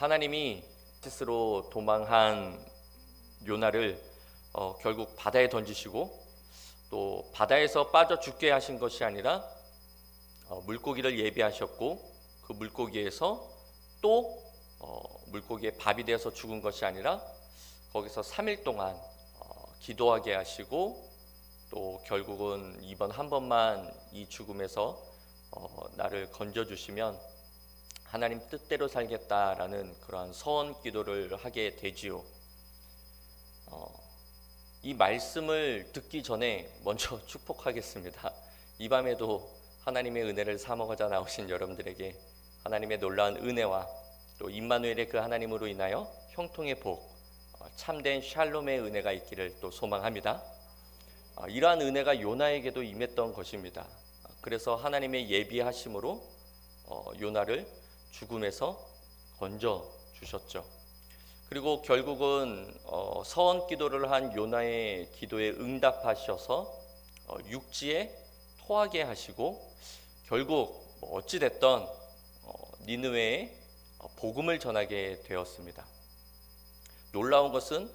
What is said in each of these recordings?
하나님이 스스로 도망한 요나를 결국 바다에 던지시고 또 바다에서 빠져 죽게 하신 것이 아니라 물고기를 예비하셨고 그 물고기에서 또 물고기에 밥이 되어서 죽은 것이 아니라 거기서 3일 동안 기도하게 하시고 또 결국은 이번 한 번만 이 죽음에서 나를 건져주시면 하나님 뜻대로 살겠다라는 그러한 서원 기도를 하게 되지요. 이 말씀을 듣기 전에 먼저 축복하겠습니다. 이 밤에도 하나님의 은혜를 사모하자 나오신 여러분들에게 하나님의 놀라운 은혜와 또 임마누엘의 그 하나님으로 인하여 형통의 복, 참된 샬롬의 은혜가 있기를 또 소망합니다. 이러한 은혜가 요나에게도 임했던 것입니다. 그래서 하나님의 예비하심으로 요나를 죽음에서 건져 주셨죠. 그리고 결국은 서원 기도를 한 요나의 기도에 응답하셔서 육지에 토하게 하시고 결국 어찌 됐던 니느웨에 복음을 전하게 되었습니다. 놀라운 것은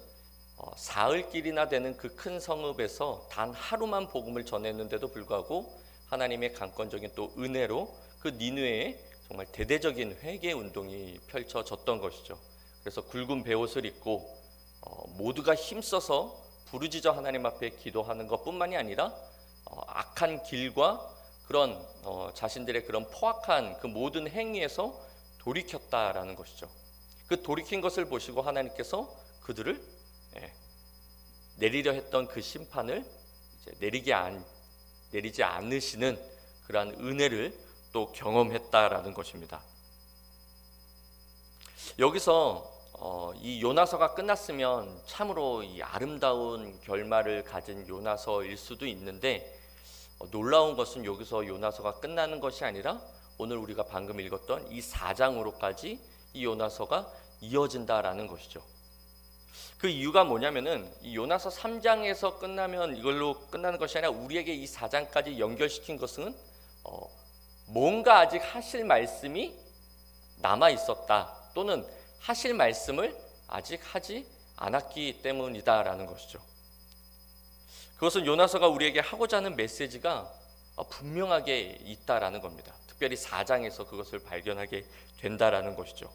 사흘길이나 되는 그 큰 성읍에서 단 하루만 복음을 전했는데도 불구하고 하나님의 강권적인 또 은혜로 그 니느웨에 정말 대대적인 회개 운동이 펼쳐졌던 것이죠. 그래서 굵은 베옷을 입고 모두가 힘써서 부르짖어 하나님 앞에 기도하는 것뿐만이 아니라 악한 길과 그런 자신들의 그런 포악한 그 모든 행위에서 돌이켰다라는 것이죠. 그 돌이킨 것을 보시고 하나님께서 그들을 내리려 했던 그 심판을 이제 내리지 않으시는 그러한 은혜를 또 경험했다라는 것입니다. 여기서 이 요나서가 끝났으면 참으로 이 아름다운 결말을 가진 요나서일 수도 있는데 놀라운 것은 여기서 요나서가 끝나는 것이 아니라 오늘 우리가 방금 읽었던 이 4장으로까지 이 요나서가 이어진다라는 것이죠. 그 이유가 뭐냐면은 이 요나서 3장에서 끝나면 이걸로 끝나는 것이 아니라 우리에게 이 4장까지 연결시킨 것은 뭔가 아직 하실 말씀이 남아 있었다 또는 하실 말씀을 아직 하지 않았기 때문이다라는 것이죠. 그것은 요나서가 우리에게 하고자 하는 메시지가 분명하게 있다라는 겁니다. 특별히 4장에서 그것을 발견하게 된다라는 것이죠.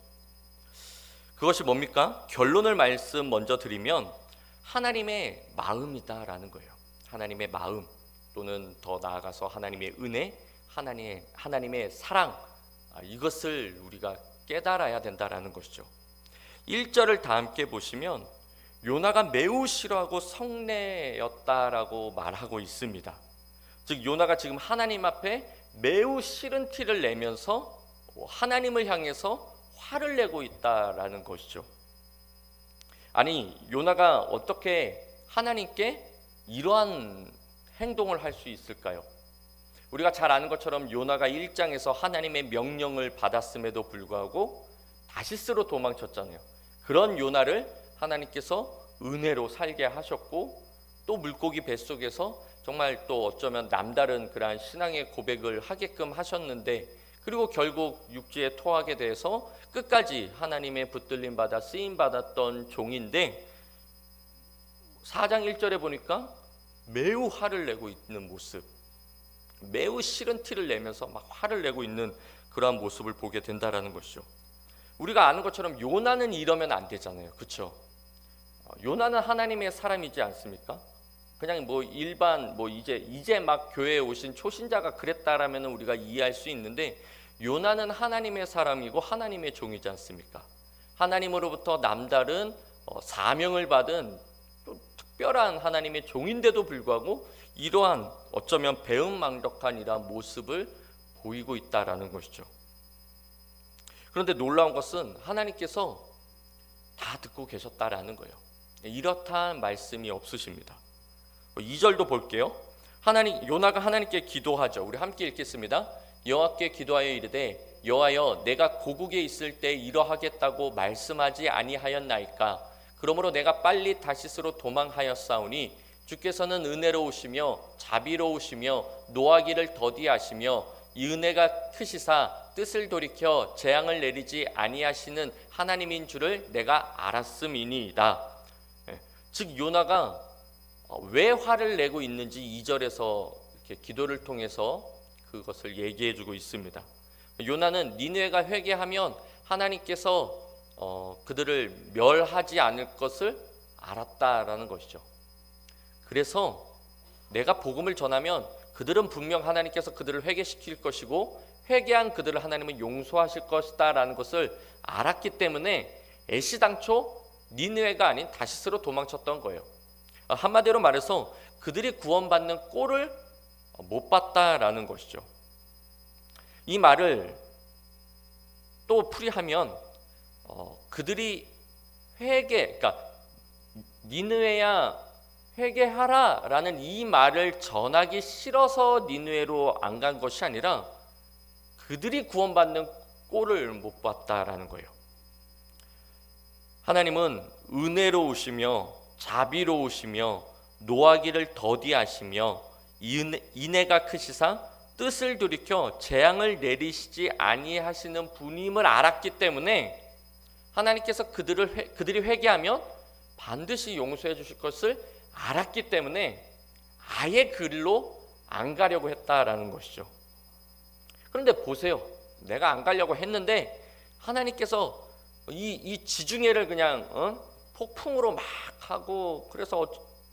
그것이 뭡니까? 결론을 말씀 먼저 드리면 하나님의 마음이다라는 거예요. 하나님의 마음 또는 더 나아가서 하나님의 은혜, 하나님의 사랑, 이것을 우리가 깨달아야 된다라는 것이죠. 1절을 다 함께 보시면 요나가 매우 싫어하고 성내였다라고 말하고 있습니다. 즉 요나가 지금 하나님 앞에 매우 싫은 티를 내면서 하나님을 향해서 화를 내고 있다라는 것이죠. 아니 요나가 어떻게 하나님께 이러한 행동을 할 수 있을까요? 우리가 잘 아는 것처럼 요나가 1장에서 하나님의 명령을 받았음에도 불구하고 다시스로 도망쳤잖아요. 그런 요나를 하나님께서 은혜로 살게 하셨고 또 물고기 뱃속에서 정말 또 어쩌면 남다른 그러한 신앙의 고백을 하게끔 하셨는데 그리고 결국 육지에 토하게 돼서 끝까지 하나님의 붙들림 받아 쓰임 받았던 종인데 4장 1절에 보니까 매우 화를 내고 있는 모습, 매우 싫은 티를 내면서 막 화를 내고 있는 그러한 모습을 보게 된다라는 것이죠. 우리가 아는 것처럼 요나는 이러면 안 되잖아요. 그렇죠? 요나는 하나님의 사람이지 않습니까? 그냥 일반 이제 막 교회에 오신 초신자가 그랬다라면 우리가 이해할 수 있는데 요나는 하나님의 사람이고 하나님의 종이지 않습니까? 하나님으로부터 남다른 사명을 받은 또 특별한 하나님의 종인데도 불구하고 이러한 어쩌면 배은망덕한 이러한 모습을 보이고 있다라는 것이죠. 그런데 놀라운 것은 하나님께서 다 듣고 계셨다라는 거예요. 이렇다는 말씀이 없으십니다. 2절도 볼게요. 요나가 하나님께 기도하죠. 우리 함께 읽겠습니다. 여호와께 기도하여 이르되 여호와여 내가 고국에 있을 때 이러하겠다고 말씀하지 아니하였나이까? 그러므로 내가 빨리 다시스로 도망하였사오니 주께서는 은혜로우시며 자비로우시며 노하기를 더디하시며 이 은혜가 크시사 뜻을 돌이켜 재앙을 내리지 아니하시는 하나님인 줄을 내가 알았음이니이다. 즉 요나가 왜 화를 내고 있는지 2절에서 이렇게 기도를 통해서 그것을 얘기해 주고 있습니다. 요나는 니느웨가 회개하면 하나님께서 그들을 멸하지 않을 것을 알았다라는 것이죠. 그래서 내가 복음을 전하면 그들은 분명 하나님께서 그들을 회개시킬 것이고 회개한 그들을 하나님은 용서하실 것이다 라는 것을 알았기 때문에 애시당초 니느웨가 아닌 다시스로 도망쳤던 거예요. 한마디로 말해서 그들이 구원받는 꼴을 못 봤다라는 것이죠. 이 말을 또 풀이하면 그들이 그러니까 니느웨야 회개하라 라는 이 말을 전하기 싫어서 니느웨로 안 간 것이 아니라 그들이 구원받는 꼴을 못 봤다라는 거예요. 하나님은 은혜로우시며 자비로우시며 노하기를 더디하시며 인애가 크시사 뜻을 돌이켜 재앙을 내리시지 아니하시는 분임을 알았기 때문에 하나님께서 그들이 회개하면 반드시 용서해 주실 것을 알았기 때문에 아예 그리로 안 가려고 했다라는 것이죠. 그런데 보세요. 내가 안 가려고 했는데 하나님께서 이 지중해를 그냥 폭풍으로 막 하고, 그래서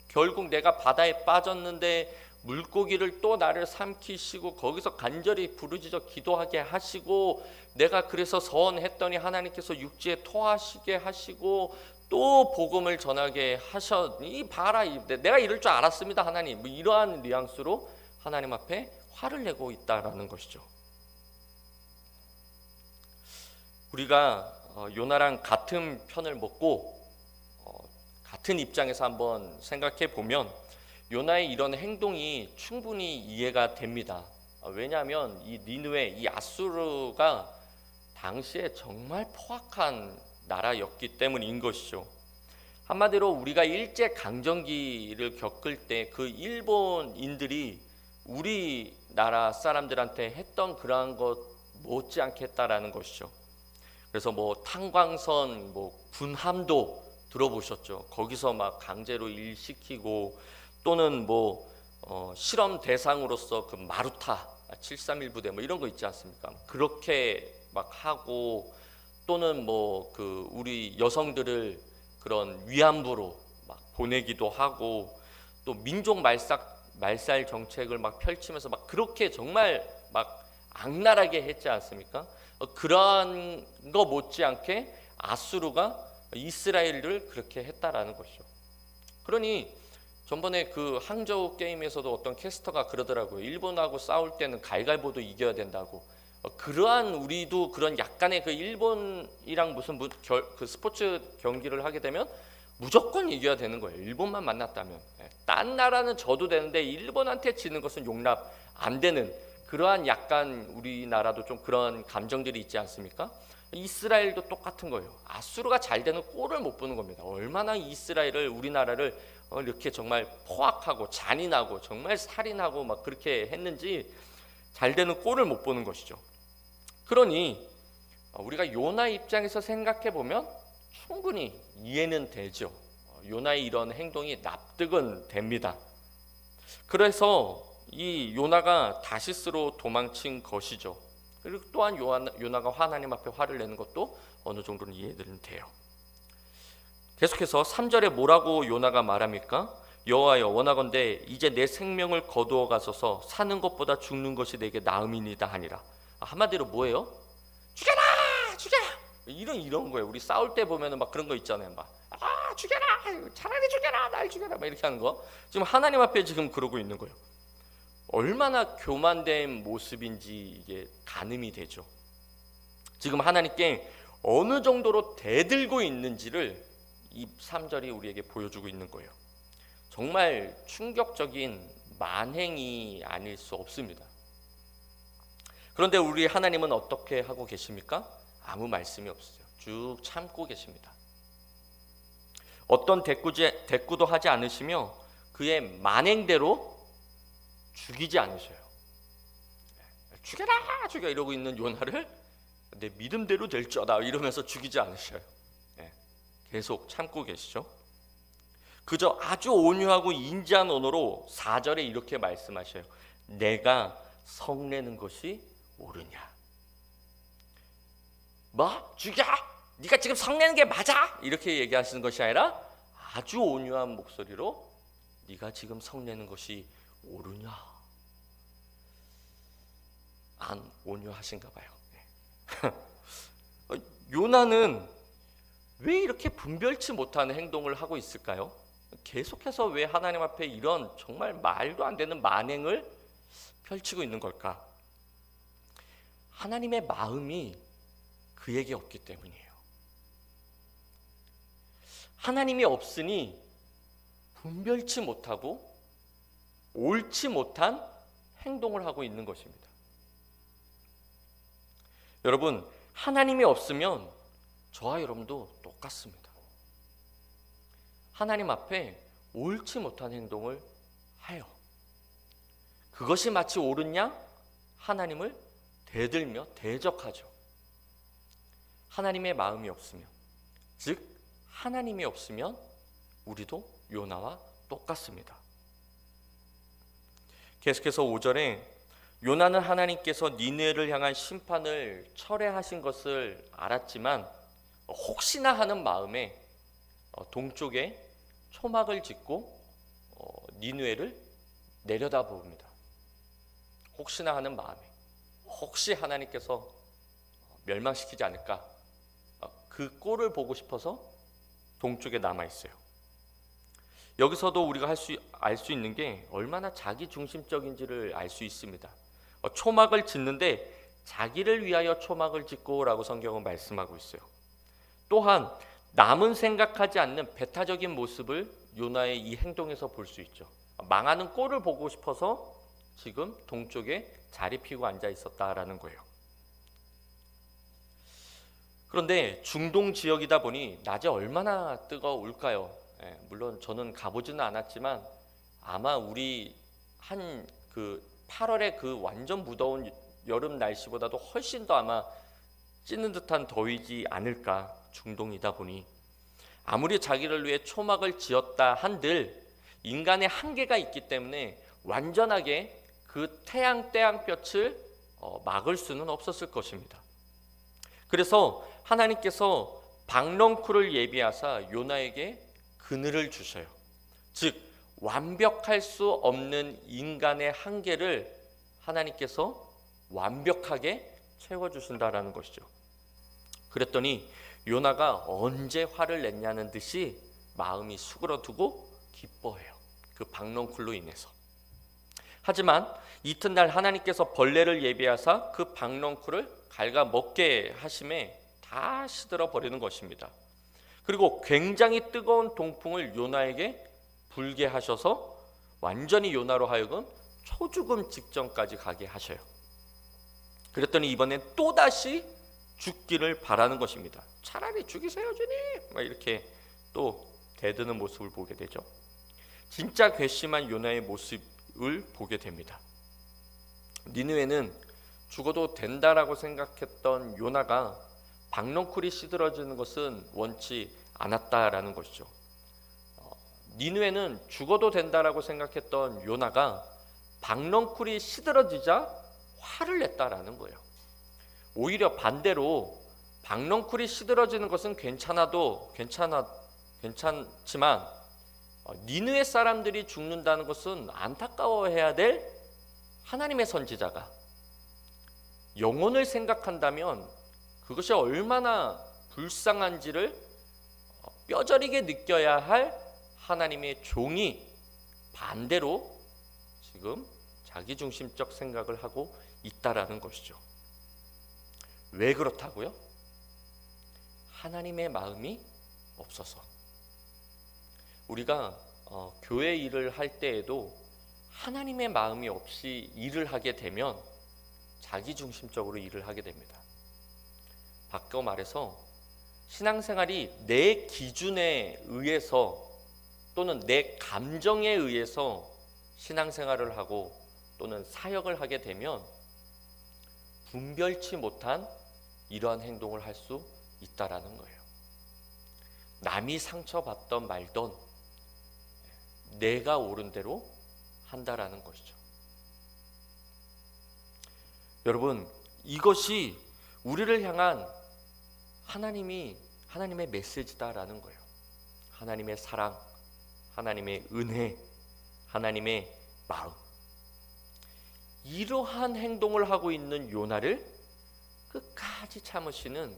결국 내가 바다에 빠졌는데 물고기를 또 나를 삼키시고 거기서 간절히 부르짖어 기도하게 하시고, 내가 그래서 서원했더니 하나님께서 육지에 토하시게 하시고 또 복음을 전하게 하셨니 봐라, 내가 이럴 줄 알았습니다 하나님, 뭐 이러한 뉘앙스로 하나님 앞에 화를 내고 있다라는 것이죠. 우리가 요나랑 같은 편을 먹고 같은 입장에서 한번 생각해 보면 요나의 이런 행동이 충분히 이해가 됩니다. 왜냐하면 이 니느웨, 이 아수르가 당시에 정말 포악한 나라였기 때문인 것이죠. 한마디로 우리가 일제 강점기를 겪을 때 그 일본인들이 우리나라 사람들한테 했던 그러한 것 못지않게 했다라는 것이죠. 그래서 뭐 탄광선, 뭐 군함도 들어보셨죠. 거기서 막 강제로 일시키고, 또는 뭐 실험 대상으로서 그 마루타 731 부대 뭐 이런 거 있지 않습니까? 그렇게 막 하고, 또는 뭐 그 우리 여성들을 그런 위안부로 막 보내기도 하고, 또 민족 말살 정책을 막 펼치면서 막 그렇게 정말 막 악랄하게 했지 않습니까? 그러한 거 못지않게 아수르가 이스라엘을 그렇게 했다라는 것이죠. 그러니 전번에 그 항저우 게임에서도 어떤 캐스터가 그러더라고요. 일본하고 싸울 때는 갈갈보도 이겨야 된다고. 그러한 우리도 그런 약간의 그 일본이랑 무슨 그 스포츠 경기를 하게 되면 무조건 이겨야 되는 거예요. 일본만 만났다면. 딴 나라는 져도 되는데 일본한테 지는 것은 용납 안 되는, 그러한 약간 우리나라도 좀 그런 감정들이 있지 않습니까? 이스라엘도 똑같은 거예요. 아수르가 잘 되는 꼴을 못 보는 겁니다. 얼마나 이스라엘을, 우리나라를 이렇게 정말 포악하고 잔인하고 정말 살인하고 막 그렇게 했는지 잘 되는 꼴을 못 보는 것이죠. 그러니 우리가 요나 입장에서 생각해 보면 충분히 이해는 되죠. 요나의 이런 행동이 납득은 됩니다. 그래서 이 요나가 다시스로 도망친 것이죠. 그리고 또한 요나가 하나님 앞에 화를 내는 것도 어느 정도는 이해는 돼요. 계속해서 3절에 뭐라고 요나가 말합니까? 여호와여, 원하건대 이제 내 생명을 거두어 가소서. 사는 것보다 죽는 것이 내게 나음이니이다 하니라. 한마디로 뭐예요? 죽여라, 죽여라, 이런 거예요. 우리 싸울 때 보면은 막 그런 거 있잖아요. 막 죽여라, 차라리 죽여라, 날 죽여라, 막 이렇게 하는 거. 지금 하나님 앞에 지금 그러고 있는 거예요. 얼마나 교만된 모습인지 이게 가늠이 되죠. 지금 하나님께 어느 정도로 대들고 있는지를 이 3절이 우리에게 보여주고 있는 거예요. 정말 충격적인 만행이 아닐 수 없습니다. 그런데 우리 하나님은 어떻게 하고 계십니까? 아무 말씀이 없으세요. 쭉 참고 계십니다. 어떤 대꾸도 하지 않으시며 그의 만행대로 죽이지 않으셔요. 죽여라 죽여 이러고 있는 요나를 내 믿음대로 될지어다 이러면서 죽이지 않으셔요. 계속 참고 계시죠. 그저 아주 온유하고 인자한 언어로 4절에 이렇게 말씀하셔요. 내가 성내는 것이 옳으냐. 뭐? 죽여? 네가 지금 성내는 게 맞아? 이렇게 얘기하시는 것이 아니라 아주 온유한 목소리로 네가 지금 성내는 것이 옳으냐. 안 온유하신가 봐요. 요나는 왜 이렇게 분별치 못하는 행동을 하고 있을까요? 계속해서 왜 하나님 앞에 이런 정말 말도 안 되는 만행을 펼치고 있는 걸까? 하나님의 마음이 그에게 없기 때문이에요. 하나님이 없으니 분별치 못하고 옳지 못한 행동을 하고 있는 것입니다. 여러분, 하나님이 없으면 저와 여러분도 똑같습니다. 하나님 앞에 옳지 못한 행동을 해요. 그것이 마치 옳은 양 하나님을 대들며 대적하죠. 하나님의 마음이 없으면, 즉 하나님이 없으면 우리도 요나와 똑같습니다. 계속해서 5절에 요나는 하나님께서 니느웨를 향한 심판을 철회하신 것을 알았지만 혹시나 하는 마음에 동쪽에 초막을 짓고 니느웨를 내려다봅니다. 혹시나 하는 마음에, 혹시 하나님께서 멸망시키지 않을까, 그 꼴을 보고 싶어서 동쪽에 남아 있어요. 여기서도 우리가 알 수 있는 게 얼마나 자기 중심적인지를 알 수 있습니다. 초막을 짓는데 자기를 위하여 초막을 짓고라고 성경은 말씀하고 있어요. 또한 남은 생각하지 않는 배타적인 모습을 요나의 이 행동에서 볼 수 있죠. 망하는 꼴을 보고 싶어서 지금 동쪽에 자리 피고 앉아 있었다라는 거예요. 그런데 중동 지역이다 보니 낮에 얼마나 뜨거울까요? 물론 저는 가보지는 않았지만 아마 우리 한 8월에 그 완전 무더운 여름 날씨보다도 훨씬 더 아마 찌는 듯한 더위지 않을까. 중동이다 보니 아무리 자기를 위해 초막을 지었다 한들 인간의 한계가 있기 때문에 완전하게 그 태양 떼양볕을 막을 수는 없었을 것입니다. 그래서 하나님께서 박넝쿨을 예비하사 요나에게 그늘을 주셔요. 즉 완벽할 수 없는 인간의 한계를 하나님께서 완벽하게 채워주신다라는 것이죠. 그랬더니 요나가 언제 화를 냈냐는 듯이 마음이 수그러두고 기뻐해요. 그 박넝쿨로 인해서. 하지만 이튿날 하나님께서 벌레를 예비하사 그 박넝쿨을 갉아먹게 하심에 다 시들어 버리는 것입니다. 그리고 굉장히 뜨거운 동풍을 요나에게 불게 하셔서 완전히 요나로 하여금 초죽음 직전까지 가게 하셔요. 그랬더니 이번엔 또다시 죽기를 바라는 것입니다. 차라리 죽이세요 주님, 이렇게 또 대드는 모습을 보게 되죠. 진짜 괘씸한 요나의 모습을 보게 됩니다. 니느웨는 죽어도 된다라고 생각했던 요나가 박넝쿨이 시들어지는 것은 원치 않았다라는 것이죠. 니느웨는 죽어도 된다라고 생각했던 요나가 박넝쿨이 시들어지자 화를 냈다라는 거예요. 오히려 반대로 박넝쿨이 시들어지는 것은 괜찮지만 니느웨 사람들이 죽는다는 것은 안타까워해야 될 하나님의 선지자가 영혼을 생각한다면 그것이 얼마나 불쌍한지를 뼈저리게 느껴야 할 하나님의 종이 반대로 지금 자기중심적 생각을 하고 있다라는 것이죠. 왜 그렇다고요? 하나님의 마음이 없어서. 우리가 교회 일을 할 때에도 하나님의 마음이 없이 일을 하게 되면 자기중심적으로 일을 하게 됩니다. 바꿔 말해서 신앙생활이 내 기준에 의해서 또는 내 감정에 의해서 신앙생활을 하고 또는 사역을 하게 되면 분별치 못한 이러한 행동을 할 수 있다라는 거예요. 남이 상처받던 말던 내가 옳은 대로 한다라는 것이죠. 여러분, 이것이 우리를 향한 하나님의 메시지다라는 거예요. 하나님의 사랑, 하나님의 은혜, 하나님의 마음. 이러한 행동을 하고 있는 요나를 끝까지 참으시는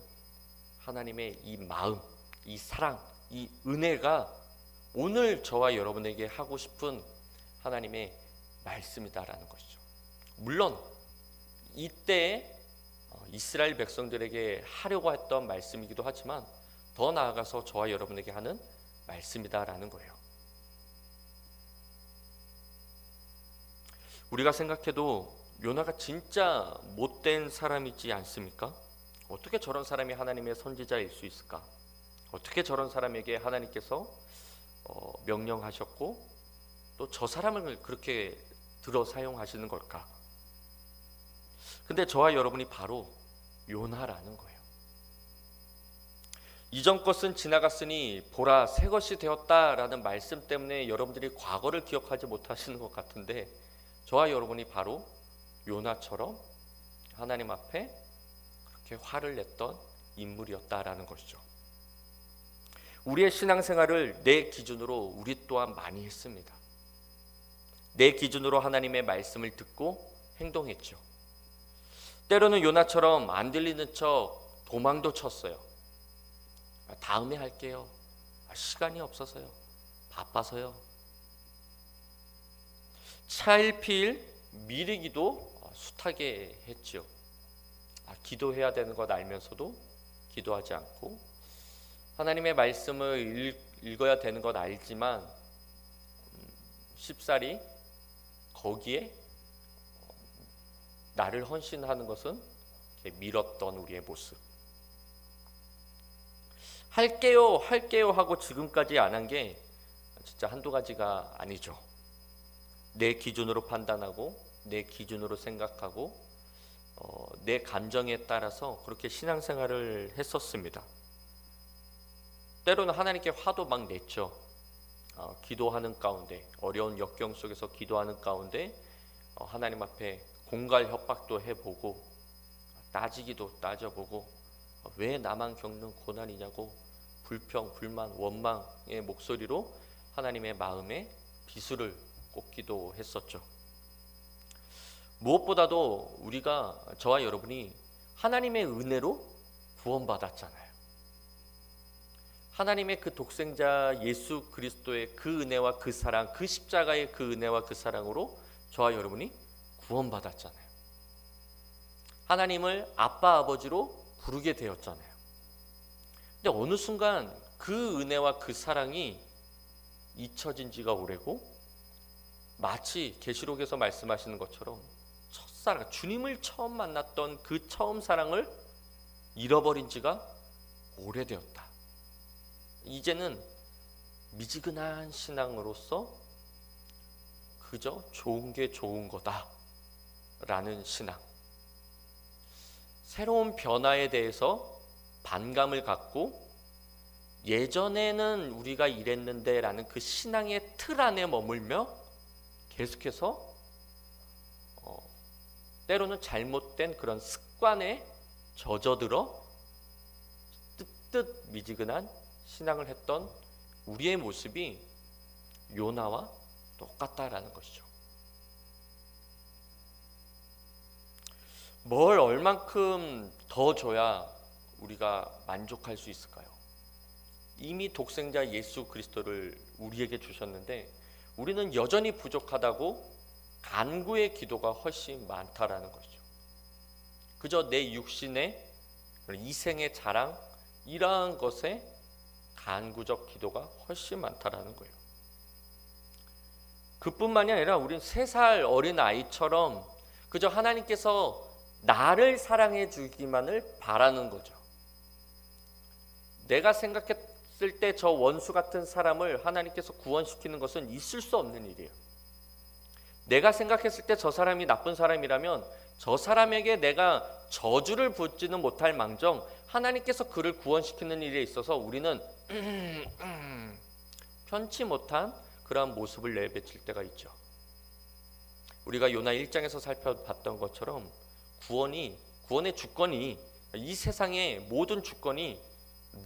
하나님의 이 마음, 이 사랑, 이 은혜가 오늘 저와 여러분에게 하고 싶은 하나님의 말씀이다라는 것이죠. 물론 이때 이스라엘 백성들에게 하려고 했던 말씀이기도 하지만 더 나아가서 저와 여러분에게 하는 말씀이다라는 거예요. 우리가 생각해도 요나가 진짜 못된 사람이지 않습니까? 어떻게 저런 사람이 하나님의 선지자일 수 있을까? 어떻게 저런 사람에게 하나님께서 명령하셨고 또 저 사람을 그렇게 들어 사용하시는 걸까? 근데 저와 여러분이 바로 요나라는 거예요. 이전 것은 지나갔으니 보라 새 것이 되었다라는 말씀 때문에 여러분들이 과거를 기억하지 못하시는 것 같은데 저와 여러분이 바로 요나처럼 하나님 앞에 그렇게 화를 냈던 인물이었다라는 것이죠. 우리의 신앙생활을 내 기준으로 우리 또한 많이 했습니다. 내 기준으로 하나님의 말씀을 듣고 행동했죠. 때로는 요나처럼 안 들리는 척 도망도 쳤어요. 다음에 할게요. 시간이 없어서요. 바빠서요. 차일피일 미루기도 숱하게 했죠. 기도해야 되는 것 알면서도 기도하지 않고 하나님의 말씀을 읽어야 되는 것 알지만 쉽사리 거기에 나를 헌신하는 것은 미뤘던 우리의 모습. 할게요 하고 지금까지 안 한 게 진짜 한두 가지가 아니죠. 내 기준으로 판단하고 내 기준으로 생각하고 내 감정에 따라서 그렇게 신앙생활을 했었습니다. 때로는 하나님께 화도 막 냈죠. 기도하는 가운데 어려운 역경 속에서 기도하는 가운데 하나님 앞에 공갈 협박도 해보고 따지기도 따져보고 왜 나만 겪는 고난이냐고 불평, 불만, 원망의 목소리로 하나님의 마음에 비수를 꽂기도 했었죠. 무엇보다도 우리가 저와 여러분이 하나님의 은혜로 구원받았잖아요. 하나님의 그 독생자 예수 그리스도의 그 은혜와 그 사랑, 그 십자가의 그 은혜와 그 사랑으로 저와 여러분이 구원받았잖아요. 하나님을 아빠 아버지로 부르게 되었잖아요. 근데 어느 순간 그 은혜와 그 사랑이 잊혀진 지가 오래고 마치 계시록에서 말씀하시는 것처럼 첫사랑, 주님을 처음 만났던 그 처음 사랑을 잃어버린 지가 오래되었다. 이제는 미지근한 신앙으로서 그저 좋은 게 좋은 거다 라는 신앙, 새로운 변화에 대해서 반감을 갖고 예전에는 우리가 이랬는데 라는 그 신앙의 틀 안에 머물며 계속해서 때로는 잘못된 그런 습관에 젖어들어 뜨뜻 미지근한 신앙을 했던 우리의 모습이 요나와 똑같다라는 것이죠. 뭘 얼만큼 더 줘야 우리가 만족할 수 있을까요? 이미 독생자 예수 그리스도를 우리에게 주셨는데 우리는 여전히 부족하다고 간구의 기도가 훨씬 많다라는 것이죠. 그저 내 육신의 이생의 자랑 이러한 것에 간구적 기도가 훨씬 많다라는 거예요. 그뿐만이 아니라 우린 3살 어린 아이처럼 그저 하나님께서 나를 사랑해 주기만을 바라는 거죠. 내가 생각했을 때 저 원수 같은 사람을 하나님께서 구원시키는 것은 있을 수 없는 일이에요. 내가 생각했을 때 저 사람이 나쁜 사람이라면 저 사람에게 내가 저주를 붓지는 못할 망정 하나님께서 그를 구원시키는 일에 있어서 우리는 편치 못한 그러한 모습을 내비칠 때가 있죠. 우리가 요나 1장에서 살펴봤던 것처럼 구원의 주권이, 이 세상의 모든 주권이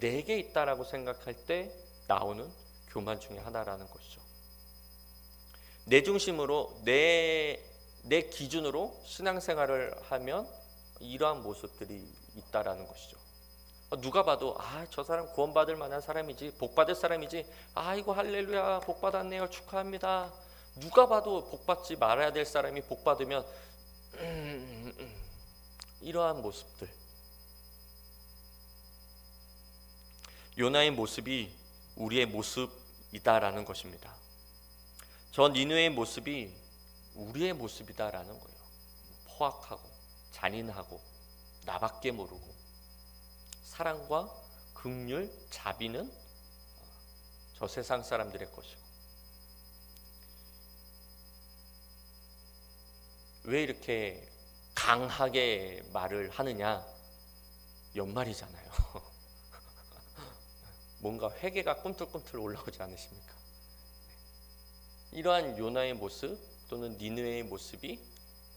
내게 있다라고 생각할 때 나오는 교만 중에 하나라는 것이죠. 내 중심으로 내 기준으로 신앙생활을 하면 이러한 모습들이 있다라는 것이죠. 누가 봐도 저 사람 구원받을 만한 사람이지, 복받을 사람이지, 아이고 할렐루야 복받았네요 축하합니다. 누가 봐도 복받지 말아야 될 사람이 복받으면 이러한 모습들, 요나의 모습이 우리의 모습이다라는 것입니다. 저 니느웨의 모습이 우리의 모습이다라는 거예요. 포악하고 잔인하고 나밖에 모르고 사랑과 긍휼, 자비는 저 세상 사람들의 것이고, 왜 이렇게 강하게 말을 하느냐? 연말이잖아요. 뭔가 회개가 꿈틀꿈틀 올라오지 않으십니까? 이러한 요나의 모습 또는 니느웨의 모습이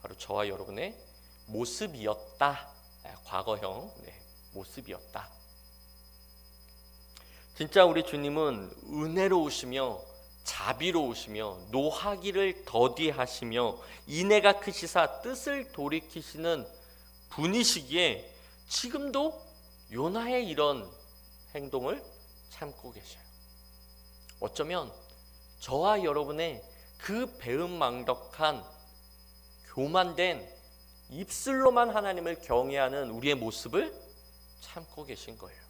바로 저와 여러분의 모습이었다. 과거형 모습이었다. 진짜 우리 주님은 은혜로우시며 자비로우시며 노하기를 더디하시며 인애가 크시사 뜻을 돌이키시는 분이시기에 지금도 요나의 이런 행동을 참고 계셔요. 어쩌면 저와 여러분의 그 배은망덕한 교만된 입술로만 하나님을 경외하는 우리의 모습을 참고 계신 거예요.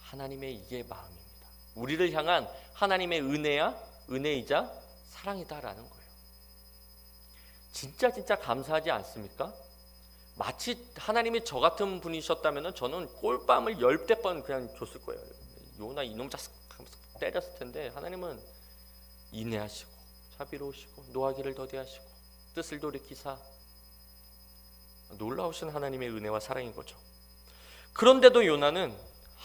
하나님의 이게 마음입니다. 우리를 향한 하나님의 은혜이자 사랑이다라는 거예요. 진짜 감사하지 않습니까? 마치 하나님이 저 같은 분이셨다면 저는 꼴밤을 10대번 그냥 줬을 거예요. 요나 이놈 자식 하면서 때렸을 텐데, 하나님은 인내하시고 자비로우시고 노하기를 더디하시고 뜻을 돌이키사, 놀라우신 하나님의 은혜와 사랑인 거죠. 그런데도 요나는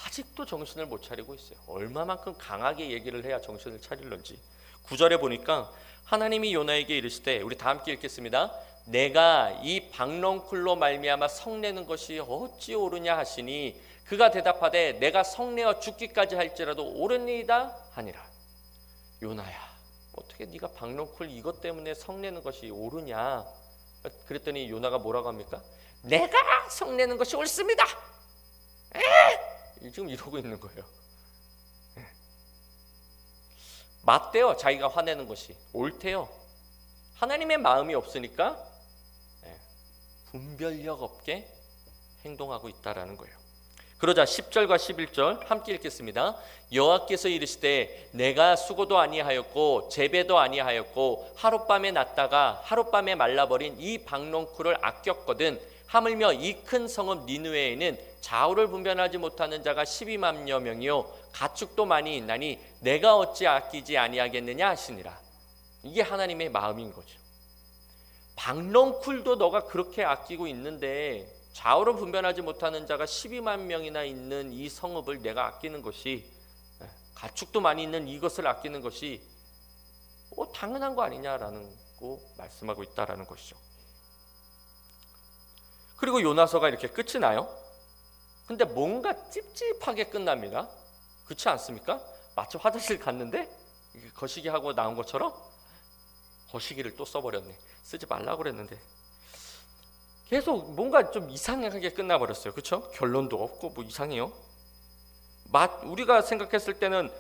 아직도 정신을 못 차리고 있어요. 얼마만큼 강하게 얘기를 해야 정신을 차릴런지. 9절에 보니까 하나님이 요나에게 이르시되, 우리 다 함께 읽겠습니다. 내가 이 박넝쿨로 말미암아 성내는 것이 어찌 옳으냐 하시니 그가 대답하되 내가 성내어 죽기까지 할지라도 옳으니이다 하니라. 요나야, 어떻게 네가 박넝쿨 이것 때문에 성내는 것이 옳으냐? 그랬더니 요나가 뭐라고 합니까? 내가 성내는 것이 옳습니다. 지금 이러고 있는 거예요. 맞대요. 자기가 화내는 것이 옳대요. 하나님의 마음이 없으니까 분별력 없게 행동하고 있다라는 거예요. 그러자 10절과 11절 함께 읽겠습니다. 여호와께서 이르시되 내가 수고도 아니하였고 재배도 아니하였고 하룻밤에 났다가 하룻밤에 말라버린 이 박농쿨을 아꼈거든. 하물며 이 큰 성읍 니느웨에는 좌우를 분별하지 못하는 자가 12만여 명이요 가축도 많이 있나니 내가 어찌 아끼지 아니하겠느냐 하시니라. 이게 하나님의 마음인 거죠. 박넝쿨도 너가 그렇게 아끼고 있는데 좌우를 분별하지 못하는 자가 12만 명이나 있는 이 성읍을 내가 아끼는 것이, 가축도 많이 있는 이것을 아끼는 것이 당연한 거 아니냐라는 거 말씀하고 있다라는 것이죠. 그리고 요나서가 이렇게 끝이 나요. 근데 뭔가 찝찝하게 끝납니다. 그렇지 않습니까? 마치 화장실 갔는데 거시기 하고 나온 것처럼 거시기를 또 써버렸네. 쓰지 말라고 그랬는데 계속 뭔가 좀 이상하게 끝나버렸어요. 그렇죠? 결론도 없고 뭐 이상해요. 우리가 생각했을 때는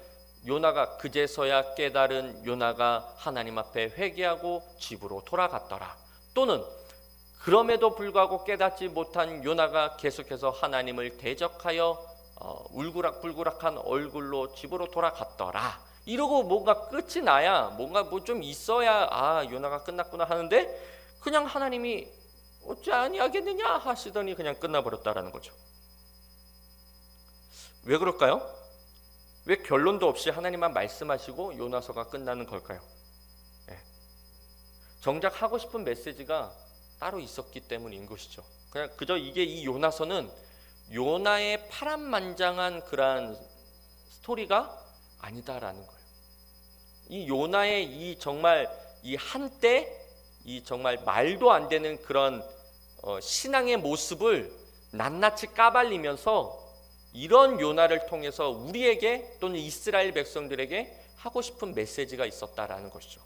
요나가 그제서야 깨달은 요나가 하나님 앞에 회개하고 집으로 돌아갔더라. 또는 그럼에도 불구하고 깨닫지 못한 요나가 계속해서 하나님을 대적하여 울그락불그락한 얼굴로 집으로 돌아갔더라. 이러고 뭔가 끝이 나야, 뭔가 뭐 좀 있어야 요나가 끝났구나 하는데 그냥 하나님이 어찌 아니하겠느냐 하시더니 그냥 끝나버렸다라는 거죠. 왜 그럴까요? 왜 결론도 없이 하나님만 말씀하시고 요나서가 끝나는 걸까요? 정작 하고 싶은 메시지가 따로 있었기 때문인 것이죠. 그냥 그저 이게 이 요나서는 요나의 파란만장한 그러한 스토리가 아니다라는 거예요. 이 요나의 이 정말 이 한때 이 정말 말도 안 되는 그런 신앙의 모습을 낱낱이 까발리면서 이런 요나를 통해서 우리에게 또는 이스라엘 백성들에게 하고 싶은 메시지가 있었다라는 것이죠.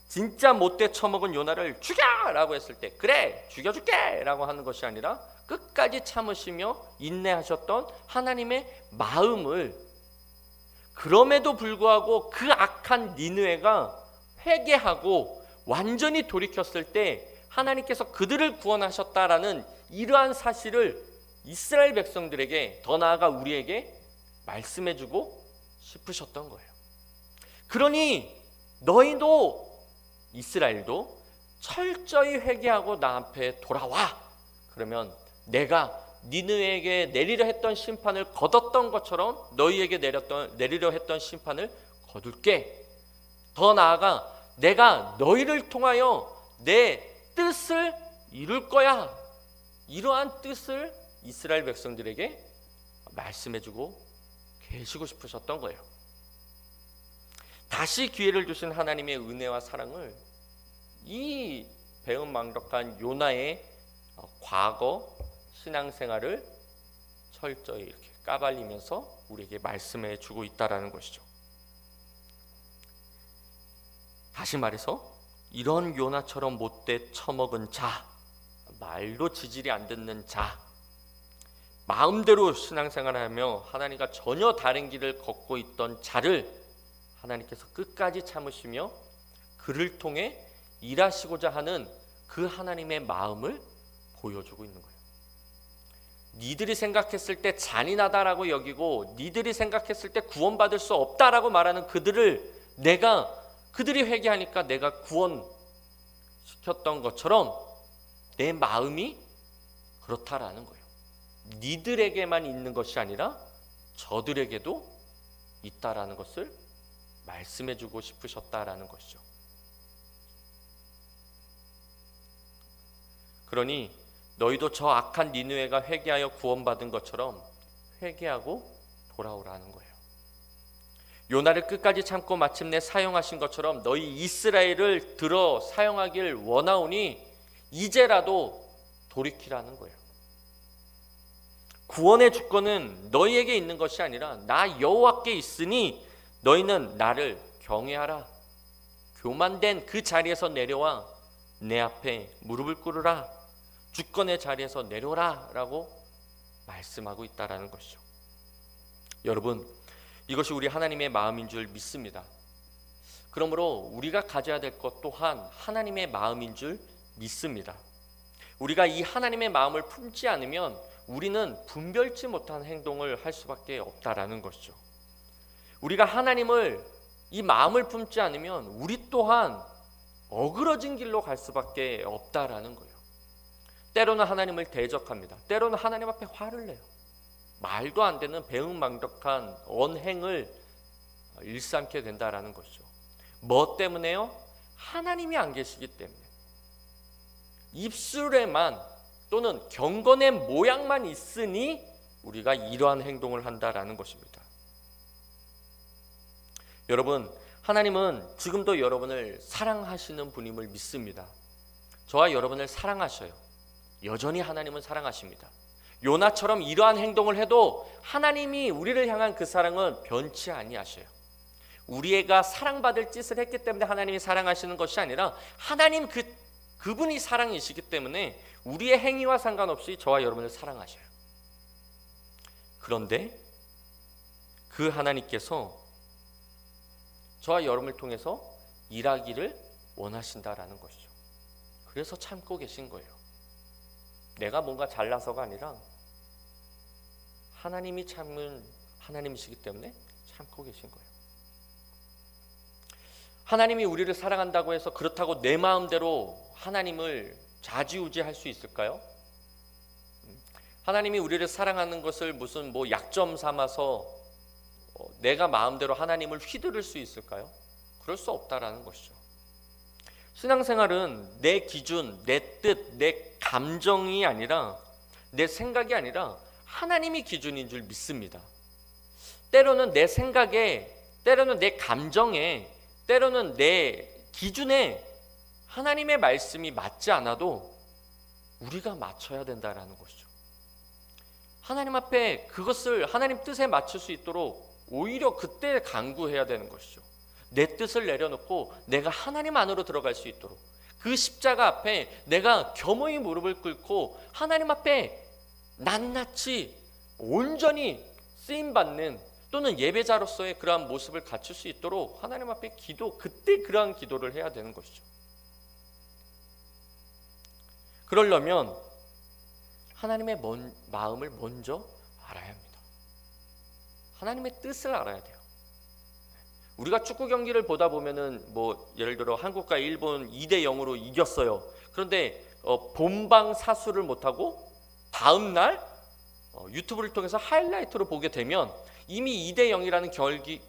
진짜 못돼 처먹은 요나를 죽여라고 했을 때 그래 죽여줄게 라고 하는 것이 아니라 끝까지 참으시며 인내하셨던 하나님의 마음을, 그럼에도 불구하고 그 악한 니느웨가 회개하고 완전히 돌이켰을 때 하나님께서 그들을 구원하셨다라는 이러한 사실을 이스라엘 백성들에게, 더 나아가 우리에게 말씀해주고 싶으셨던 거예요. 그러니 너희도, 이스라엘도 철저히 회개하고 나 앞에 돌아와. 그러면 내가 니느웨에게 내리려 했던 심판을 거뒀던 것처럼 너희에게 내리려 했던 심판을 거둘게. 더 나아가 내가 너희를 통하여 내 뜻을 이룰 거야. 이러한 뜻을 이스라엘 백성들에게 말씀해주고 계시고 싶으셨던 거예요. 다시 기회를 주신 하나님의 은혜와 사랑을 이 배은망덕한 요나의 과거 신앙생활을 철저히 이렇게 까발리면서 우리에게 말씀해 주고 있다라는 것이죠. 다시 말해서 이런 요나처럼 못돼 처먹은 자, 말도 지질이 안 듣는 자, 마음대로 신앙생활을 하며 하나님과 전혀 다른 길을 걷고 있던 자를 하나님께서 끝까지 참으시며 그를 통해 일하시고자 하는 그 하나님의 마음을 보여주고 있는 거예요. 니들이 생각했을 때 잔인하다라고 여기고 니들이 생각했을 때 구원받을 수 없다라고 말하는 그들을 그들이 회개하니까 내가 구원시켰던 것처럼 내 마음이 그렇다라는 거예요. 니들에게만 있는 것이 아니라 저들에게도 있다라는 것을 말씀해주고 싶으셨다라는 것이죠. 그러니 너희도 저 악한 니느웨가 회개하여 구원받은 것처럼 회개하고 돌아오라는 거예요. 요나를 끝까지 참고 마침내 사용하신 것처럼 너희 이스라엘을 들어 사용하길 원하오니 이제라도 돌이키라는 거예요. 구원의 주권은 너희에게 있는 것이 아니라 나 여호와께 있으니 너희는 나를 경외하라. 교만된 그 자리에서 내려와 내 앞에 무릎을 꿇으라. 주권의 자리에서 내려라 라고 말씀하고 있다라는 것이죠. 여러분, 이것이 우리 하나님의 마음인 줄 믿습니다. 그러므로 우리가 가져야 될 것 또한 하나님의 마음인 줄 믿습니다. 우리가 이 하나님의 마음을 품지 않으면 우리는 분별치 못한 행동을 할 수밖에 없다라는 것이죠. 우리가 하나님을, 이 마음을 품지 않으면 우리 또한 어그러진 길로 갈 수밖에 없다라는 거예요. 때로는 하나님을 대적합니다. 때로는 하나님 앞에 화를 내요. 말도 안 되는 배은망덕한 언행을 일삼게 된다라는 것이죠. 뭐 때문에요? 하나님이 안 계시기 때문에. 입술에만 또는 경건의 모양만 있으니 우리가 이러한 행동을 한다라는 것입니다. 여러분, 하나님은 지금도 여러분을 사랑하시는 분임을 믿습니다. 저와 여러분을 사랑하셔요. 여전히 하나님은 사랑하십니다. 요나처럼 이러한 행동을 해도 하나님이 우리를 향한 그 사랑은 변치 아니하셔요. 우리가 사랑받을 짓을 했기 때문에 하나님이 사랑하시는 것이 아니라 하나님 그분이 사랑이시기 때문에 우리의 행위와 상관없이 저와 여러분을 사랑하셔요. 그런데 그 하나님께서 저와 여러분을 통해서 일하기를 원하신다라는 것이죠. 그래서 참고 계신 거예요. 내가 뭔가 잘나서가 아니라 하나님이 참은 하나님이시기 때문에 참고 계신 거예요. 하나님이 우리를 사랑한다고 해서 그렇다고 내 마음대로 하나님을 좌지우지할 수 있을까요? 하나님이 우리를 사랑하는 것을 무슨 약점 삼아서 내가 마음대로 하나님을 휘두를 수 있을까요? 그럴 수 없다라는 것이죠. 신앙생활은 내 기준, 내 뜻, 내 감정이 아니라, 내 생각이 아니라 하나님이 기준인 줄 믿습니다. 때로는 내 생각에, 때로는 내 감정에, 때로는 내 기준에 하나님의 말씀이 맞지 않아도 우리가 맞춰야 된다라는 것이죠. 하나님 앞에 그것을 하나님 뜻에 맞출 수 있도록 오히려 그때 간구해야 되는 것이죠. 내 뜻을 내려놓고 내가 하나님 안으로 들어갈 수 있도록, 그 십자가 앞에 내가 겸허히 무릎을 꿇고 하나님 앞에 낱낱이 온전히 쓰임받는, 또는 예배자로서의 그러한 모습을 갖출 수 있도록 하나님 앞에 그때 그러한 기도를 해야 되는 것이죠. 그러려면 하나님의 마음을 먼저 알아야 합니다. 하나님의 뜻을 알아야 돼요. 우리가 축구 경기를 보다 보면은 예를 들어 한국과 일본 2대0으로 이겼어요. 그런데 본방 사수를 못하고 다음 날 유튜브를 통해서 하이라이트로 보게 되면 이미 2대0이라는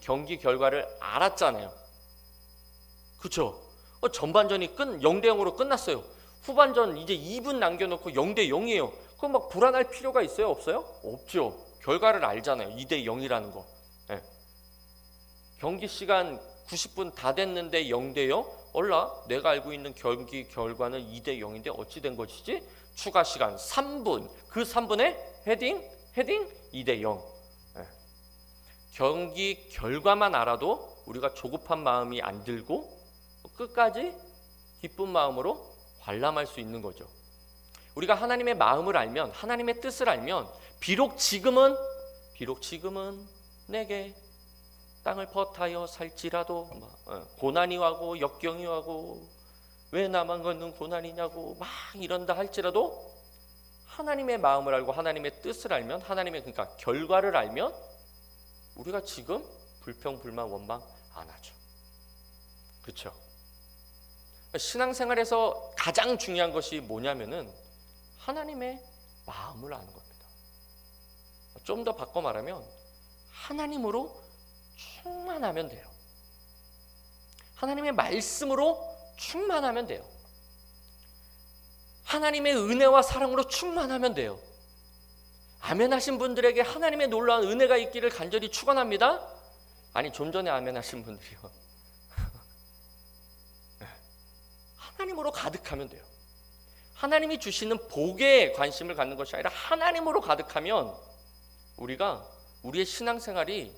경기 결과를 알았잖아요. 그렇죠? 전반전이 0대0으로 끝났어요. 후반전 이제 2분 남겨놓고 0대0이에요. 그럼 막 불안할 필요가 있어요? 없어요? 없죠. 결과를 알잖아요. 2대0이라는 거. 네. 경기 시간 90분 다 됐는데 0대0? 내가 알고 있는 경기 결과는 2대0인데 어찌 된 것이지? 추가 시간 3분, 그 3분에 헤딩 2대0. 네. 경기 결과만 알아도 우리가 조급한 마음이 안 들고 끝까지 기쁜 마음으로 관람할 수 있는 거죠. 우리가 하나님의 마음을 알면, 하나님의 뜻을 알면, 비록 지금은 내게 땅을 퍼타여 살지라도 고난이 와고 역경이 와고 왜 나만 걷는 고난이냐고 막 이런다 할지라도, 하나님의 마음을 알고 하나님의 뜻을 알면, 하나님의 그러니까 결과를 알면 우리가 지금 불평 불만 원망 안 하죠. 그렇죠? 신앙생활에서 가장 중요한 것이 뭐냐면은 하나님의 마음을 아는 겁니다. 좀 더 바꿔 말하면 하나님으로 충만하면 돼요. 하나님의 말씀으로 충만하면 돼요. 하나님의 은혜와 사랑으로 충만하면 돼요. 아멘 하신 분들에게 하나님의 놀라운 은혜가 있기를 간절히 축원합니다. 아니, 좀 전에 아멘 하신 분들이요. 하나님으로 가득하면 돼요. 하나님이 주시는 복에 관심을 갖는 것이 아니라 하나님으로 가득하면 우리가 우리의 신앙생활이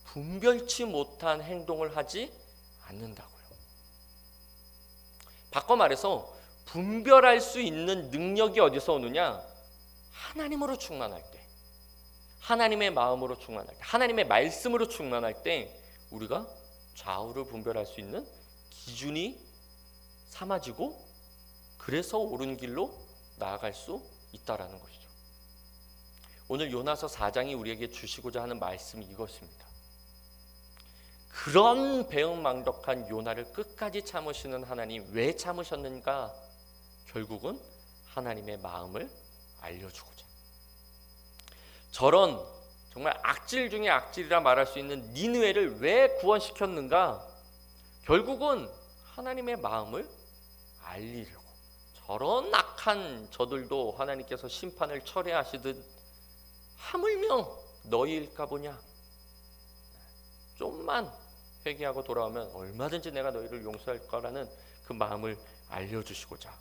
분별치 못한 행동을 하지 않는다고요. 바꿔 말해서 분별할 수 있는 능력이 어디서 오느냐? 하나님으로 충만할 때, 하나님의 마음으로 충만할 때, 하나님의 말씀으로 충만할 때 우리가 좌우를 분별할 수 있는 기준이 삼아지고, 그래서 옳은 길로 나아갈 수 있다라는 것이죠. 오늘 요나서 4장이 우리에게 주시고자 하는 말씀이 이것입니다. 그런 배은망덕한 요나를 끝까지 참으시는 하나님, 왜 참으셨는가? 결국은 하나님의 마음을 알려주고자. 저런 정말 악질 중에 악질이라 말할 수 있는 니느웨를 왜 구원시켰는가? 결국은 하나님의 마음을 알리려고. 저런 악한 저들도 하나님께서 심판을 철회하시듯 하물며 너희일까 보냐? 좀만 회개하고 돌아오면 얼마든지 내가 너희를 용서할 거라는 그 마음을 알려주시고자.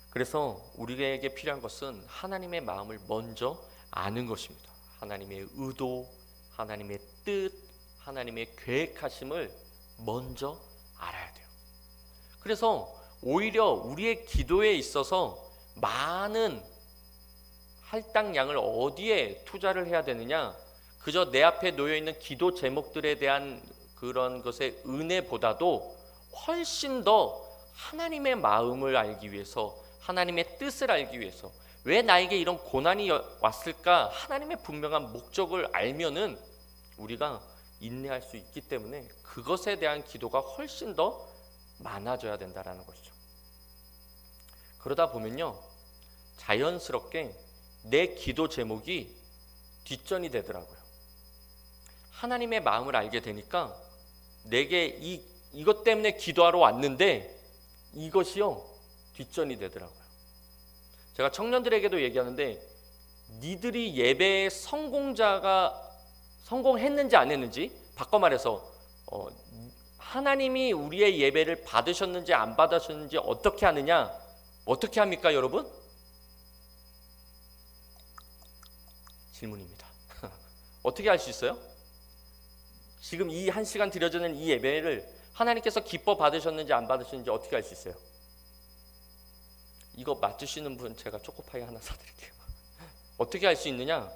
그래서 우리에게 필요한 것은 하나님의 마음을 먼저 아는 것입니다. 하나님의 의도, 하나님의 뜻, 하나님의 계획하심을 먼저 알아야 돼요. 그래서 오히려 우리의 기도에 있어서 많은 할당량을 어디에 투자를 해야 되느냐? 그저 내 앞에 놓여있는 기도 제목들에 대한 그런 것의 은혜보다도 훨씬 더 하나님의 마음을 알기 위해서, 하나님의 뜻을 알기 위해서, 왜 나에게 이런 고난이 왔을까? 하나님의 분명한 목적을 알면은 우리가 인내할 수 있기 때문에 그것에 대한 기도가 훨씬 더 많아져야 된다라는 것이죠. 그러다 보면요, 자연스럽게 내 기도 제목이 뒷전이 되더라고요. 하나님의 마음을 알게 되니까 내게 이 이것 때문에 기도하러 왔는데 이것이요 뒷전이 되더라고요. 제가 청년들에게도 얘기하는데 니들이 예배의 성공했는지 안 했는지, 바꿔 말해서 하나님이 우리의 예배를 받으셨는지 안 받으셨는지 어떻게 하느냐? 어떻게 합니까, 여러분? 질문입니다. 어떻게 할 수 있어요? 지금 이 1시간 드려지는 이 예배를 하나님께서 기뻐 받으셨는지 안 받으셨는지 어떻게 할 수 있어요? 이거 맞추시는 분 제가 초코파이 하나 사드릴게요. 어떻게 할 수 있느냐?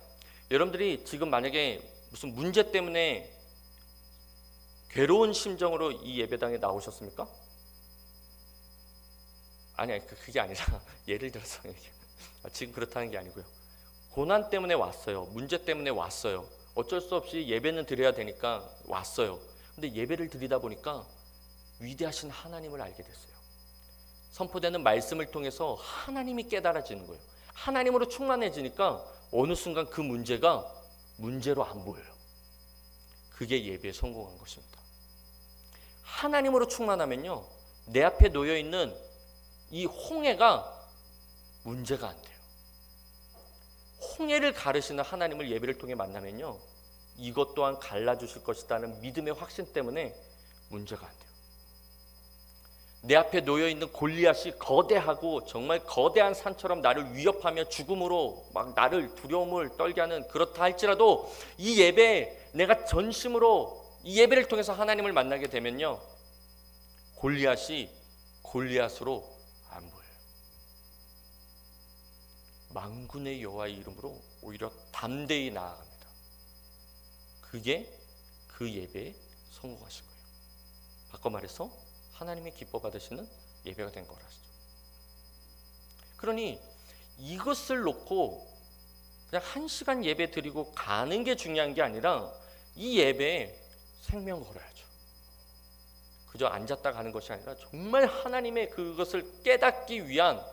여러분들이 지금 만약에 무슨 문제 때문에 괴로운 심정으로 이 예배당에 나오셨습니까? 아니, 그게 아니라 예를 들어서 지금 그렇다는 게 아니고요. 고난 때문에 왔어요. 문제 때문에 왔어요. 어쩔 수 없이 예배는 드려야 되니까 왔어요. 근데 예배를 드리다 보니까 위대하신 하나님을 알게 됐어요. 선포되는 말씀을 통해서 하나님이 깨달아지는 거예요. 하나님으로 충만해지니까 어느 순간 그 문제가 문제로 안 보여요. 그게 예배에 성공한 것입니다. 하나님으로 충만하면요, 내 앞에 놓여있는 이 홍해가 문제가 안 돼요. 홍해를 가르시는 하나님을 예배를 통해 만나면요, 이것 또한 갈라주실 것이라는 믿음의 확신 때문에 문제가 안 돼요. 내 앞에 놓여있는 골리앗이 거대하고 정말 거대한 산처럼 나를 위협하며 죽음으로 막 나를 두려움을 떨게 하는, 그렇다 할지라도 이 예배에 내가 전심으로 이 예배를 통해서 하나님을 만나게 되면요, 골리앗이 골리앗으로 안 보여요. 만군의 여호와의 이름으로 오히려 담대히 나아갑니다. 그게 그 예배에 성공하신 거예요. 바꿔 말해서 하나님이 기뻐 받으시는 예배가 된 거라죠. 그러니 이것을 놓고 그냥 1시간 예배 드리고 가는 게 중요한 게 아니라 이 예배에 생명 걸어야죠. 그저 앉았다 가는 것이 아니라 정말 하나님의 그것을 깨닫기 위한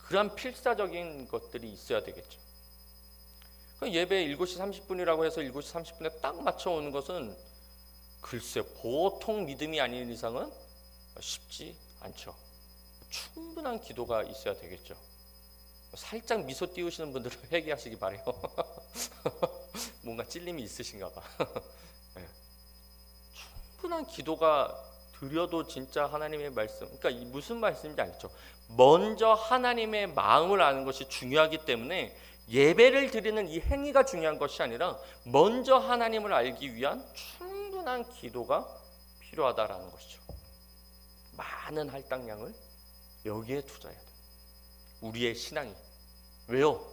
그런 필사적인 것들이 있어야 되겠죠. 예배 7시 30분이라고 해서 7시 30분에 딱 맞춰오는 것은 글쎄 보통 믿음이 아닌 이상은 쉽지 않죠. 충분한 기도가 있어야 되겠죠. 살짝 미소 띄우시는 분들은 회개하시기 바래요. 뭔가 찔림이 있으신가 봐. 네. 충분한 기도가 드려도 진짜 하나님의 말씀, 그러니까 무슨 말씀인지 알죠. 먼저 하나님의 마음을 아는 것이 중요하기 때문에 예배를 드리는 이 행위가 중요한 것이 아니라 먼저 하나님을 알기 위한 충분한 기도가 필요하다라는 것이죠. 많은 할당량을 여기에 투자해야 돼요. 우리의 신앙이. 왜요?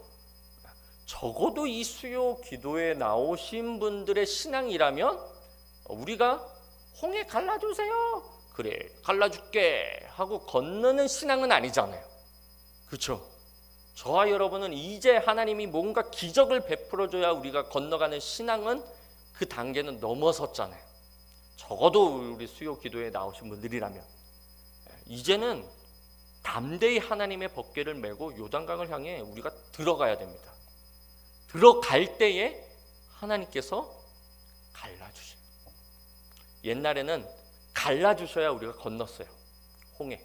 적어도 이 수요 기도에 나오신 분들의 신앙이라면 우리가 홍해 갈라주세요, 그래 갈라줄게 하고 건너는 신앙은 아니잖아요. 그렇죠? 저와 여러분은 이제 하나님이 뭔가 기적을 베풀어줘야 우리가 건너가는 신앙은 그 단계는 넘어섰잖아요. 적어도 우리 수요 기도에 나오신 분들이라면 이제는 담대히 하나님의 법궤를 메고 요단강을 향해 우리가 들어가야 됩니다. 들어갈 때에 하나님께서 갈라주셔요. 옛날에는 갈라주셔야 우리가 건넜어요, 홍해.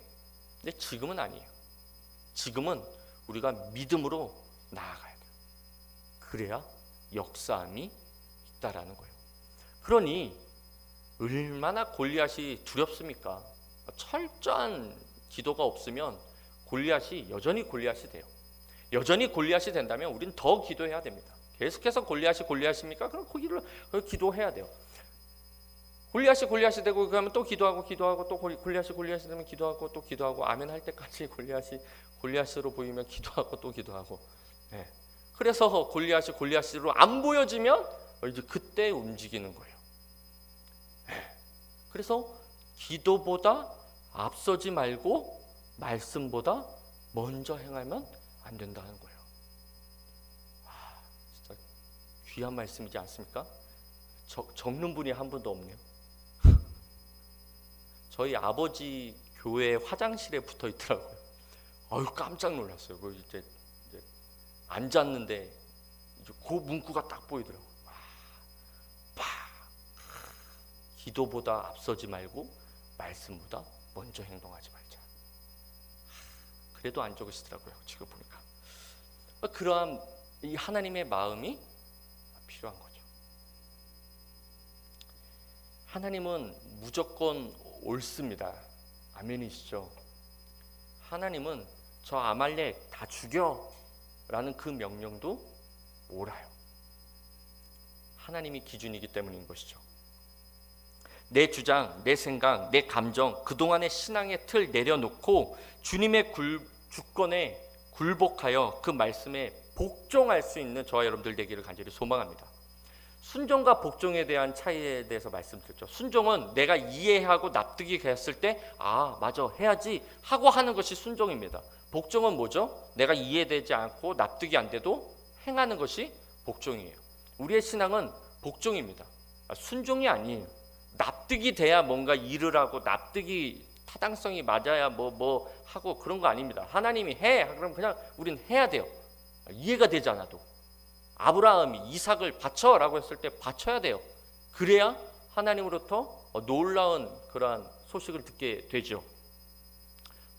근데 지금은 아니에요. 지금은 우리가 믿음으로 나아가야 돼요. 그래야 역사함이 있다라는 거예요. 그러니 얼마나 골리앗이 두렵습니까? 철저한 기도가 없으면 골리앗이 여전히 골리앗이 돼요. 여전히 골리앗이 된다면 우리는 더 기도해야 됩니다. 계속해서 골리앗입니까? 그럼 거기를 기도해야 돼요. 골리앗이 되고 그러면 또 기도하고 또 골리앗이 되면 기도하고 또 기도하고 아멘 할 때까지 골리앗으로 보이면 기도하고 또 기도하고. 네. 그래서 골리앗으로 안 보여지면 이제 그때 움직이는 거예요. 네. 그래서 기도보다 앞서지 말고 말씀보다 먼저 행하면 안 된다는 거예요. 진짜 귀한 말씀이지 않습니까? 적는 분이 한 분도 없네요. 저희 아버지 교회 화장실에 붙어 있더라고요. 아유, 깜짝 놀랐어요. 그 이제 앉았는데 이제 그 문구가 딱 보이더라고요. 기도보다 앞서지 말고 말씀보다 먼저 행동하지 말자. 그래도 안 적으시더라고요. 지금 보니까. 그러한 이 하나님의 마음이 필요한 거죠. 하나님은 무조건 옳습니다. 아멘이시죠? 하나님은 저 아말렉 다 죽여 라는 그 명령도 옳아요. 하나님이 기준이기 때문인 것이죠. 내 주장, 내 생각, 내 감정, 그동안의 신앙의 틀 내려놓고 주님의 주권에 굴복하여 그 말씀에 복종할 수 있는 저와 여러분들 되기를 간절히 소망합니다. 순종과 복종에 대한 차이에 대해서 말씀드렸죠. 순종은 내가 이해하고 납득이 됐을 때 맞아 해야지 하고 하는 것이 순종입니다. 복종은 뭐죠? 내가 이해되지 않고 납득이 안 돼도 행하는 것이 복종이에요. 우리의 신앙은 복종입니다. 순종이 아니에요. 납득이 돼야 뭔가 일을 하고 납득이 타당성이 맞아야 뭐 하고 그런 거 아닙니다. 하나님이 해 그럼 그냥 우린 해야 돼요. 이해가 되지 않아도. 아브라함이 이삭을 바쳐라고 했을 때 바쳐야 돼요. 그래야 하나님으로부터 놀라운 그러한 소식을 듣게 되죠.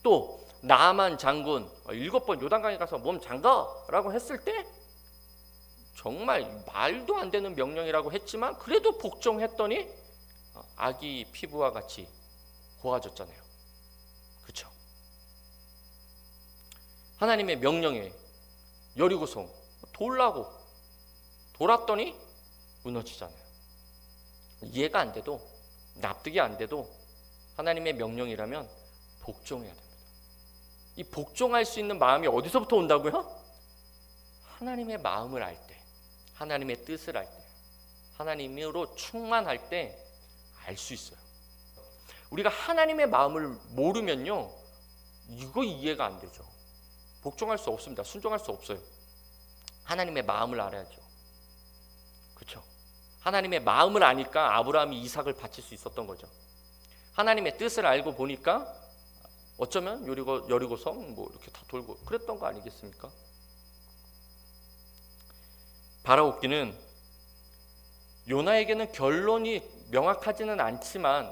또 나아만 장군 7번 요단강에 가서 몸 잠가라고 했을 때 정말 말도 안 되는 명령이라고 했지만 그래도 복종했더니 아기 피부와 같이 고와졌잖아요. 그렇죠? 하나님의 명령에 여리고성 돌라고 돌았더니 무너지잖아요. 이해가 안 돼도 납득이 안 돼도 하나님의 명령이라면 복종해야 됩니다. 이 복종할 수 있는 마음이 어디서부터 온다고요? 하나님의 마음을 알 때, 하나님의 뜻을 알 때, 하나님으로 충만할 때 알 수 있어요. 우리가 하나님의 마음을 모르면요, 이거 이해가 안 되죠. 복종할 수 없습니다. 순종할 수 없어요. 하나님의 마음을 알아야죠. 그렇죠? 하나님의 마음을 아니까 아브라함이 이삭을 바칠 수 있었던 거죠. 하나님의 뜻을 알고 보니까 어쩌면 여리고성 이렇게 다 돌고 그랬던 거 아니겠습니까? 바라옵기는 요나에게는 결론이 명확하지는 않지만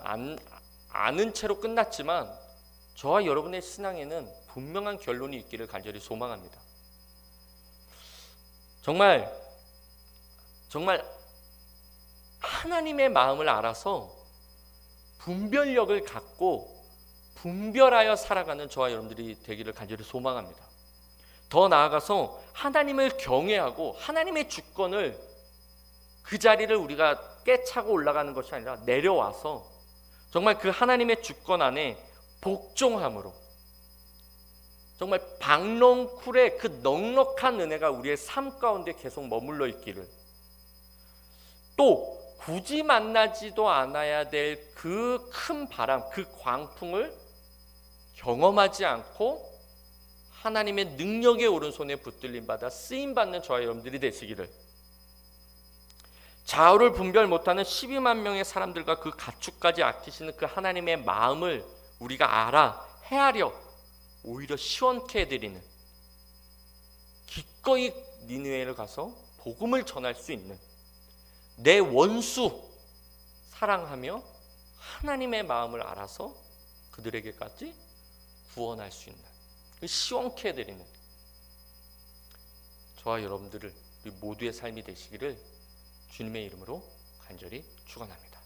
아는 채로 끝났지만 저와 여러분의 신앙에는 분명한 결론이 있기를 간절히 소망합니다. 정말 하나님의 마음을 알아서 분별력을 갖고 분별하여 살아가는 저와 여러분들이 되기를 간절히 소망합니다. 더 나아가서 하나님을 경외하고 하나님의 주권을 그 자리를 우리가 깨차고 올라가는 것이 아니라 내려와서 정말 그 하나님의 주권 안에 복종함으로 정말 박농쿨의 그 넉넉한 은혜가 우리의 삶 가운데 계속 머물러 있기를, 또 굳이 만나지도 않아야 될 그 큰 바람, 그 광풍을 경험하지 않고 하나님의 능력의 오른손에 붙들림 받아 쓰임받는 저와 여러분들이 되시기를, 좌우를 분별 못하는 12만 명의 사람들과 그 가축까지 아끼시는 그 하나님의 마음을 우리가 알아 헤아려 오히려 시원케 해드리는, 기꺼이 니느웨를 가서 복음을 전할 수 있는, 내 원수 사랑하며 하나님의 마음을 알아서 그들에게까지 구원할 수 있는, 시원케 해드리는 저와 여러분들을 우리 모두의 삶이 되시기를 주님의 이름으로 간절히 축원합니다.